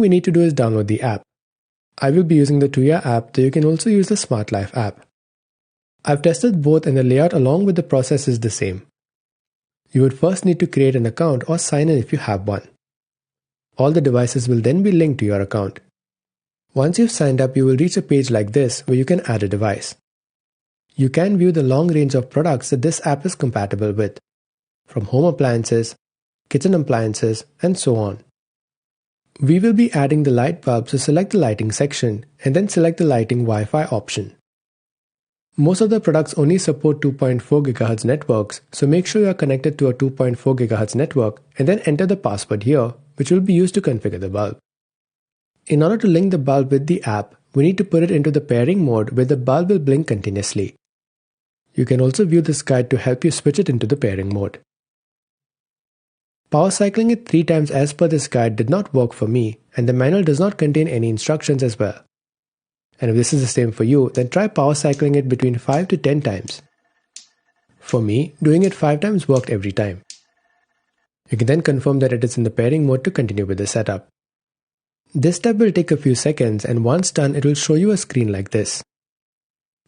we need to do is download the app. I will be using the TUYA app, though you can also use the Smart Life app. I've tested both and the layout along with the process is the same. You would first need to create an account or sign in if you have one. All the devices will then be linked to your account. Once you've signed up, you will reach a page like this where you can add a device. You can view the long range of products that this app is compatible with, from home appliances, kitchen appliances, and so on. We will be adding the light bulb, so select the lighting section and then select the lighting Wi-Fi option. Most of the products only support 2.4 GHz networks, so make sure you are connected to a 2.4 GHz network and then enter the password here, which will be used to configure the bulb. In order to link the bulb with the app, we need to put it into the pairing mode where the bulb will blink continuously. You can also view this guide to help you switch it into the pairing mode. Power cycling it 3 times as per this guide did not work for me, and the manual does not contain any instructions as well. And if this is the same for you, then try power cycling it between 5 to 10 times. For me, doing it 5 times worked every time. You can then confirm that it is in the pairing mode to continue with the setup. This step will take a few seconds, and once done, it will show you a screen like this.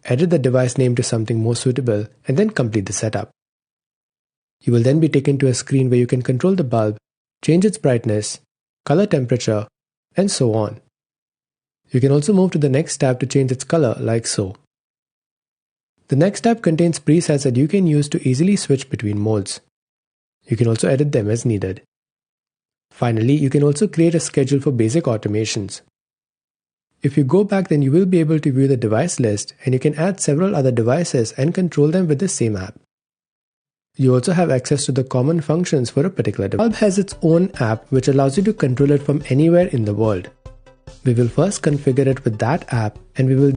Edit the device name to something more suitable and then complete the setup. You will then be taken to a screen where you can control the bulb, change its brightness, color temperature, and so on. You can also move to the next tab to change its color like so. The next tab contains presets that you can use to easily switch between modes. You can also edit them as needed. Finally, you can also create a schedule for basic automations. If you go back, then you will be able to view the device list, and you can add several other devices and control them with the same app. You also have access to the common functions for a particular device. Bulb has its own app which allows you to control it from anywhere in the world. We will first configure it with that app, and we will